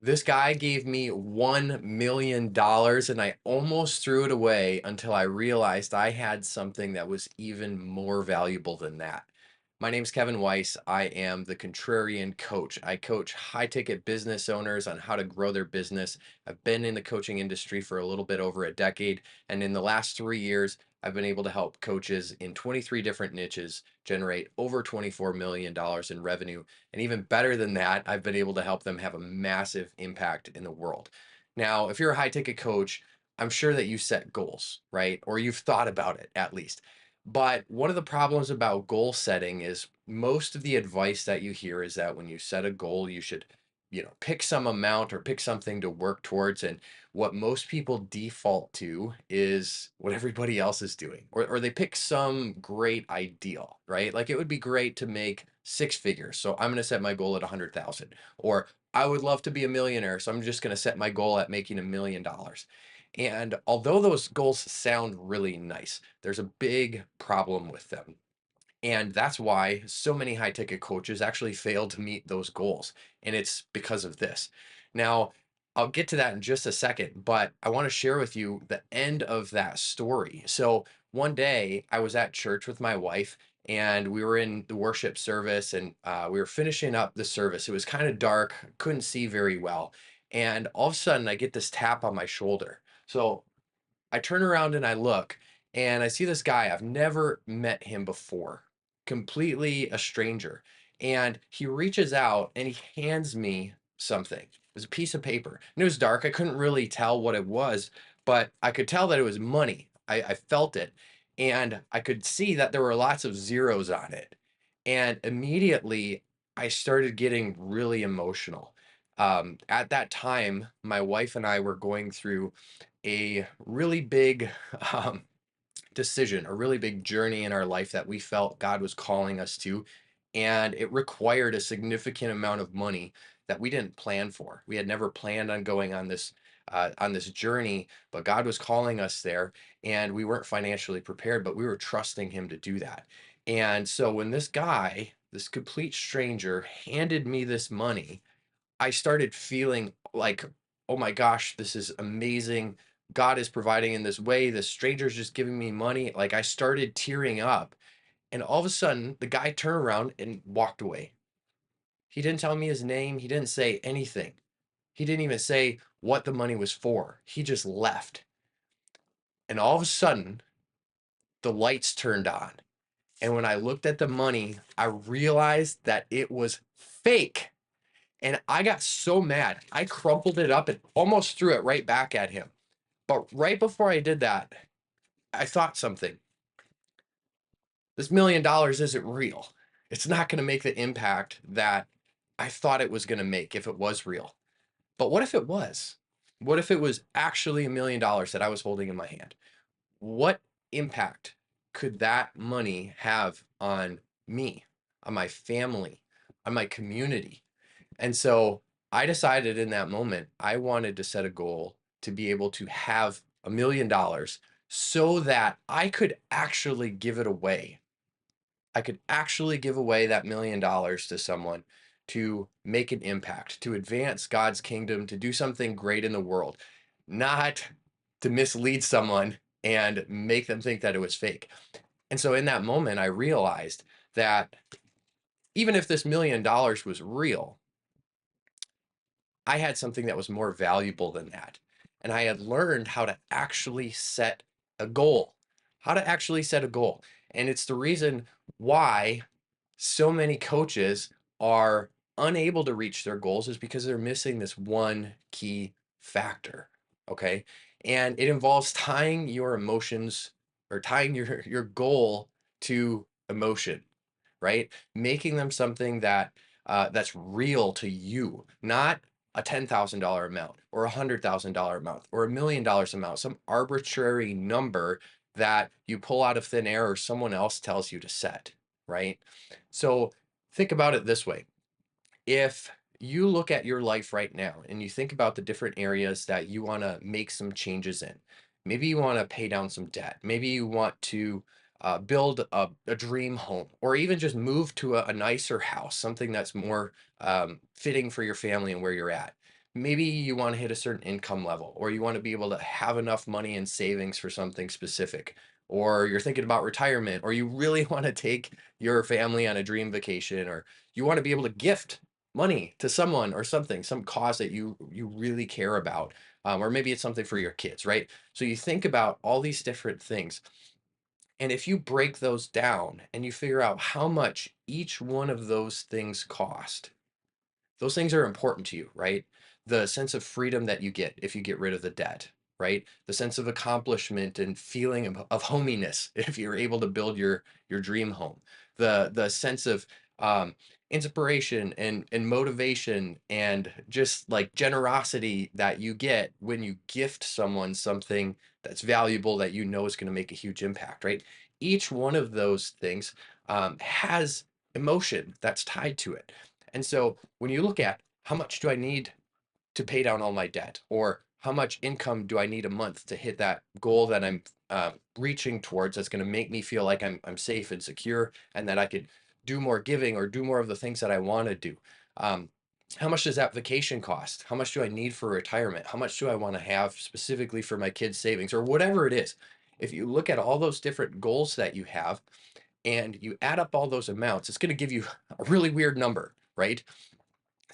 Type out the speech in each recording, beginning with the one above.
This guy gave me $1 million and I almost threw it away until I realized I had something that was even more valuable than that. My name's Kevin Weiss. I am the Contrarian coach. I coach high ticket business owners on how to grow their business. I've been in the coaching industry for a little bit over a decade. And in the last 3 years, I've been able to help coaches in 23 different niches generate over $24 million in revenue. And even better than that, I've been able to help them have a massive impact in the world. Now, if you're a high ticket coach, I'm sure that you set goals, right? Or you've thought about it at least. But one of the problems about goal setting is most of the advice that you hear is that when you set a goal, you should, pick some amount or pick something to work towards. And what most people default to is what everybody else is doing, or they pick some great ideal, right? Like it would be great to make six figures. So I'm going to set my goal at 100,000, or I would love to be a millionaire. So I'm just going to set my goal at making $1 million. And although those goals sound really nice, there's a big problem with them. And that's why so many high ticket coaches actually fail to meet those goals. And it's because of this. Now, I'll get to that in just a second, but I want to share with you the end of that story. So one day I was at church with my wife and we were in the worship service and we were finishing up the service. It was kind of dark, couldn't see very well. And all of a sudden I get this tap on my shoulder. So I turn around and I look and I see this guy. I've never met him before, completely a stranger. And he reaches out and he hands me something. It was a piece of paper. And it was dark. I couldn't really tell what it was, but I could tell that it was money. I felt it. And I could see that there were lots of zeros on it. And immediately I started getting really emotional. At that time, my wife and I were going through a really big um, decision, a really big journey in our life that we felt God was calling us to. And it required a significant amount of money that we didn't plan for. We had never planned on going on this journey, but God was calling us there, and we weren't financially prepared, but we were trusting Him to do that. And so when this guy, this complete stranger, handed me this money, I started feeling like, oh my gosh, this is amazing. God is providing in this way. The stranger's just giving me money. Like I started tearing up. And all of a sudden, the guy turned around and walked away. He didn't tell me his name. He didn't say anything. He didn't even say what the money was for. He just left. And all of a sudden, the lights turned on. And when I looked at the money, I realized that it was fake. And I got so mad. I crumpled it up and almost threw it right back at him. But right before I did that, I thought something. This $1 million isn't real. It's not going to make the impact that I thought it was going to make if it was real. But what if it was? What if it was actually $1 million that I was holding in my hand? What impact could that money have on me, on my family, on my community? And so I decided in that moment, I wanted to set a goal to be able to have $1 million so that I could actually give it away. I could actually give away that $1 million to someone to make an impact, to advance God's kingdom, to do something great in the world, not to mislead someone and make them think that it was fake. And so in that moment, I realized that even if this $1 million was real, I had something that was more valuable than that. And I had learned how to actually set a goal, how to actually set a goal. And it's the reason why so many coaches are unable to reach their goals is because they're missing this one key factor. Okay. And it involves tying your emotions or tying your goal to emotion, right? Making them something that's real to you, not a $10,000 amount or $100,000 amount or $1 million amount, some arbitrary number that you pull out of thin air or someone else tells you to set, right? So think about it this way. If you look at your life right now and you think about the different areas that you want to make some changes in, maybe you want to pay down some debt, maybe you want to build a dream home, or even just move to a nicer house, something that's more fitting for your family and where you're at. Maybe you want to hit a certain income level, or you want to be able to have enough money in savings for something specific, or you're thinking about retirement, or you really want to take your family on a dream vacation, or you want to be able to gift money to someone or something, some cause that you really care about, or maybe it's something for your kids, right? So you think about all these different things, and if you break those down and you figure out how much each one of those things cost, those things are important to you, right? The sense of freedom that you get if you get rid of the debt, right? The sense of accomplishment and feeling of hominess if you're able to build your dream home. The sense of um, inspiration and motivation and just like generosity that you get when you gift someone something that's valuable that you know is going to make a huge impact, right? Each one of those things has emotion that's tied to it. And so when you look at how much do I need to pay down all my debt, or how much income do I need a month to hit that goal that I'm reaching towards, that's going to make me feel like I'm safe and secure, and that I could do more giving or do more of the things that I want to do. Um, how much does that vacation cost? How much do I need for retirement? How much do I want to have specifically for my kids' savings, or whatever it is? If you look at all those different goals that you have and you add up all those amounts, it's going to give you a really weird number, right?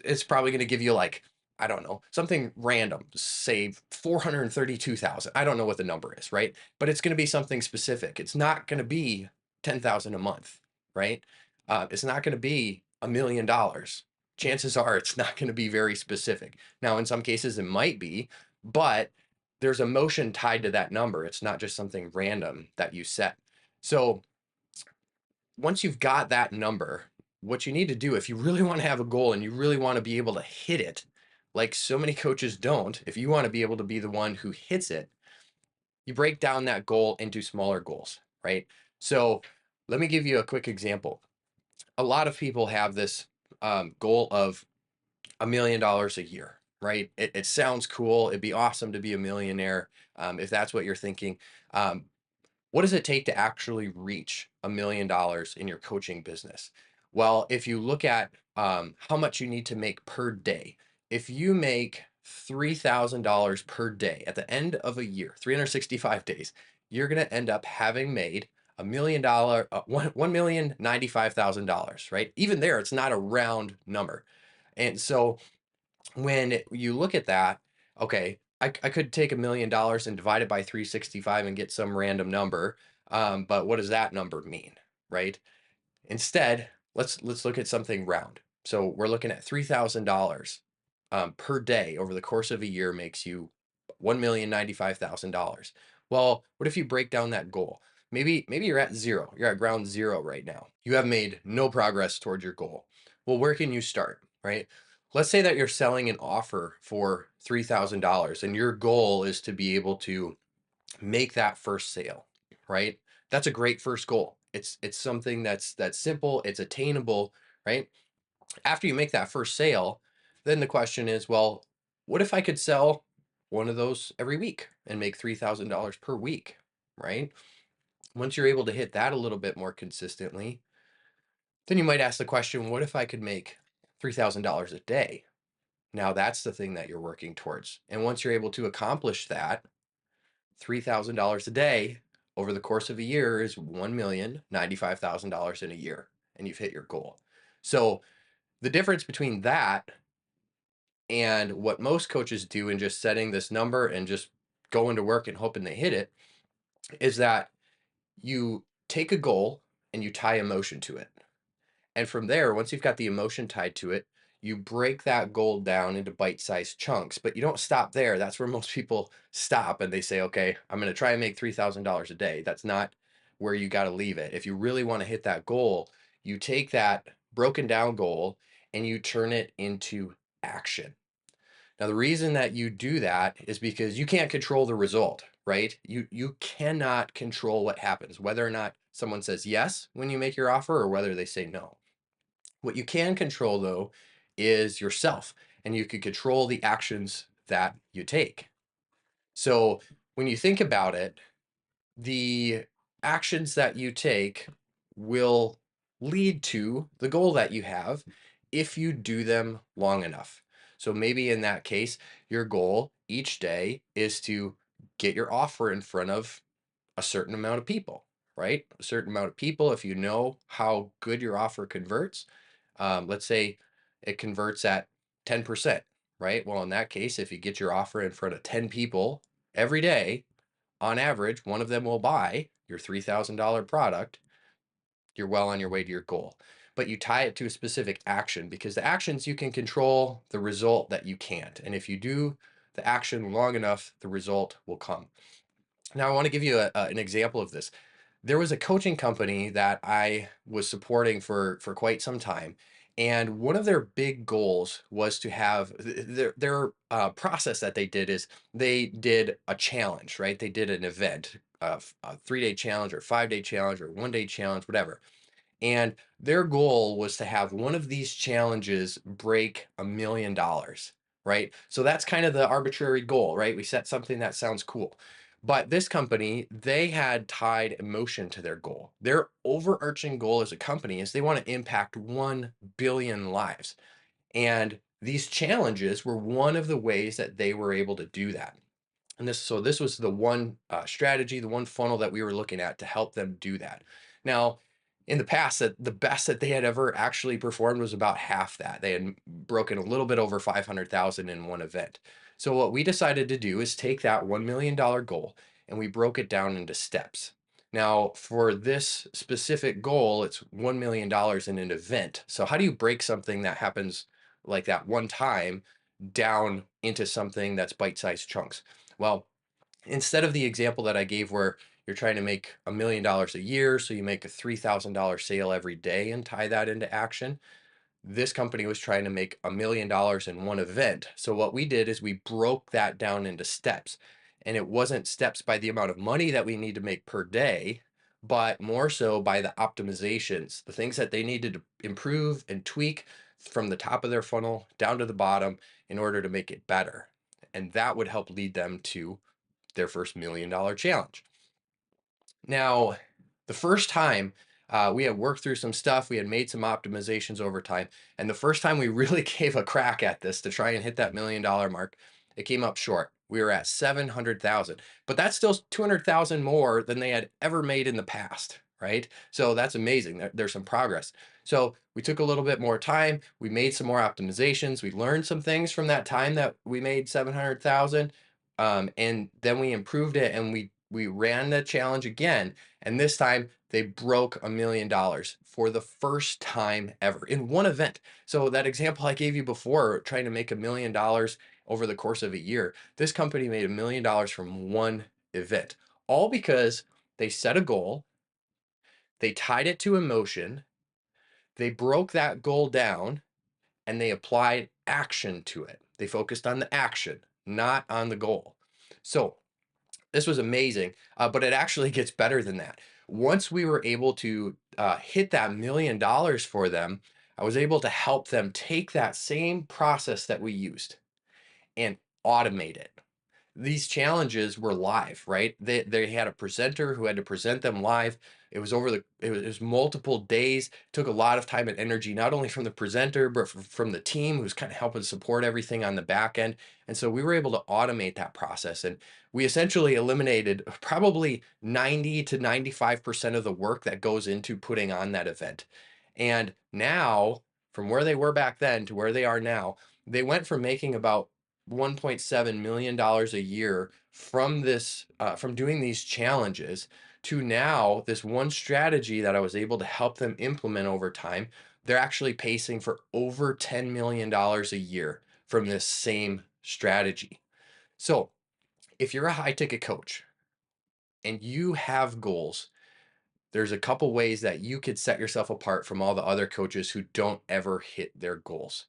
It's probably going to give you like, I don't know, something random, say 432,000. I don't know what the number is, right? But it's going to be something specific. It's not going to be 10,000 a month, right? It's not going to be $1 million. Chances are it's not going to be very specific. Now, in some cases it might be, but there's emotion tied to that number. It's not just something random that you set. So once you've got that number, what you need to do if you really want to have a goal and you really want to be able to hit it, like so many coaches don't, if you want to be able to be the one who hits it, you break down that goal into smaller goals, right? So let me give you a quick example. A lot of people have this goal of $1 million a year, right? It sounds cool. It'd be awesome to be a millionaire, if that's what you're thinking. Um, what does it take to actually reach $1 million in your coaching business? Well, if you look at how much you need to make per day, if you make $3,000 per day at the end of a year, 365 days, you're going to end up having made $1 million, $1,095,000, right? Even there, it's not a round number. And so when you look at that, okay, I could take $1 million and divide it by 365 and get some random number. But what does that number mean, right? Instead, let's look at something round. So we're looking at $3,000 per day over the course of a year makes you $1,095,000. Well, what if you break down that goal? Maybe you're at zero. You're at ground zero right now. You have made no progress towards your goal. Well, where can you start, right? Let's say that you're selling an offer for $3,000 and your goal is to be able to make that first sale, right? That's a great first goal. It's something that's simple, it's attainable, right? After you make that first sale, then the question is, well, what if I could sell one of those every week and make $3,000 per week, right? Once you're able to hit that a little bit more consistently, then you might ask the question, what if I could make $3,000 a day? Now that's the thing that you're working towards. And once you're able to accomplish that, $3,000 a day over the course of a year is $1,095,000 in a year, and you've hit your goal. So the difference between that and what most coaches do in just setting this number and just going to work and hoping they hit it is that you take a goal and you tie emotion to it. And from there, once you've got the emotion tied to it, you break that goal down into bite-sized chunks, but you don't stop there. That's where most people stop and they say, okay, I'm going to try and make $3,000 a day. That's not where you got to leave it. If you really want to hit that goal, you take that broken down goal and you turn it into action. Now, the reason that you do that is because you can't control the result, right? You cannot control what happens, whether or not someone says yes when you make your offer or whether they say no. What you can control, though, is yourself, and you can control the actions that you take. So when you think about it, the actions that you take will lead to the goal that you have if you do them long enough. So maybe in that case, your goal each day is to get your offer in front of a certain amount of people, right? A certain amount of people, if you know how good your offer converts, let's say it converts at 10%, right? Well, in that case, if you get your offer in front of 10 people every day, on average, one of them will buy your $3,000 product. You're well on your way to your goal. But you tie it to a specific action, because the actions you can control, the result that you can't. And if you do the action long enough, the result will come. Now, I want to give you an example of this. There was a coaching company that I was supporting for quite some time, and one of their big goals was to have their process that they did is they did a challenge, right? They did an event, a 3-day challenge or 5-day challenge or 1-day challenge, whatever. And their goal was to have one of these challenges break $1 million, right? So that's kind of the arbitrary goal, right? We set something that sounds cool. But this company, they had tied emotion to their goal. Their overarching goal as a company is they want to impact 1 billion lives. And these challenges were one of the ways that they were able to do that. And this was the one strategy, the one funnel that we were looking at to help them do that. Now, in the past, that the best that they had ever actually performed was about half that. They had broken a little bit over 500,000 in one event. So what we decided to do is take that $1 million goal and we broke it down into steps. Now, for this specific goal, it's $1 million in an event. So how do you break something that happens like that one time down into something that's bite-sized chunks? Well, instead of the example that I gave where you're trying to make $1 million a year, so you make a $3,000 sale every day and tie that into action, this company was trying to make $1 million in one event. So what we did is we broke that down into steps. And it wasn't steps by the amount of money that we need to make per day, but more so by the optimizations, the things that they needed to improve and tweak from the top of their funnel down to the bottom in order to make it better. And that would help lead them to their first $1 million challenge. Now, the first time we had worked through some stuff, we had made some optimizations over time. And the first time we really gave a crack at this to try and hit that $1 million mark, it came up short. We were at 700,000, but that's still 200,000 more than they had ever made in the past, right? So that's amazing. There's some progress. So we took a little bit more time. We made some more optimizations. We learned some things from that time that we made 700,000. And then we improved it and we ran the challenge again. And this time they broke $1 million for the first time ever in one event. So that example I gave you before, trying to make $1 million over the course of a year, this company made $1 million from one event, all because they set a goal, they tied it to emotion, they broke that goal down, and they applied action to it. They focused on the action, not on the goal. So this was amazing, but it actually gets better than that. Once we were able to hit that $1 million for them, I was able to help them take that same process that we used and automate it. These challenges were live, right? They had a presenter who had to present them live. It was multiple days. Took a lot of time and energy, not only from the presenter, but from the team who's kind of helping support everything on the back end. And so we were able to automate that process. And we essentially eliminated probably 90 to 95% of the work that goes into putting on that event. And now, from where they were back then to where they are now, they went from making about $1.7 million a year from from doing these challenges to now this one strategy that I was able to help them implement over time. They're actually pacing for over $10 million a year from this same strategy. So if you're a high ticket coach and you have goals, there's a couple ways that you could set yourself apart from all the other coaches who don't ever hit their goals.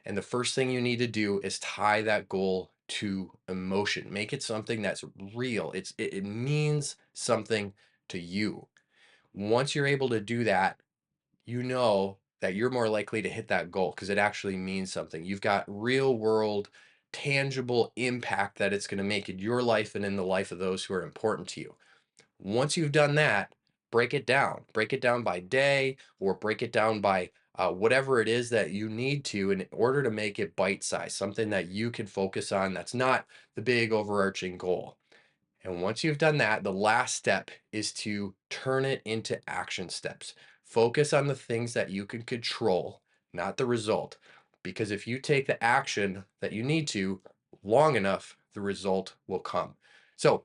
And the first thing you need to do is tie that goal to emotion. Make it something that's real. It means something to you. Once you're able to do that, you know that you're more likely to hit that goal because it actually means something. You've got real world, tangible impact that it's going to make in your life and in the life of those who are important to you. Once you've done that, break it down. Break it down by day or break it down by whatever it is that you need to in order to make it bite sized, something that you can focus on that's not the big overarching goal. And once you've done that, the last step is to turn it into action steps. Focus on the things that you can control, not the result. Because if you take the action that you need to long enough, the result will come. So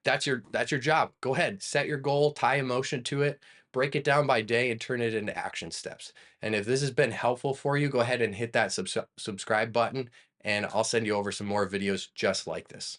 that's your job. Go ahead, set your goal, tie emotion to it, break it down by day, and turn it into action steps. And if this has been helpful for you, go ahead and hit that subscribe button, and I'll send you over some more videos just like this.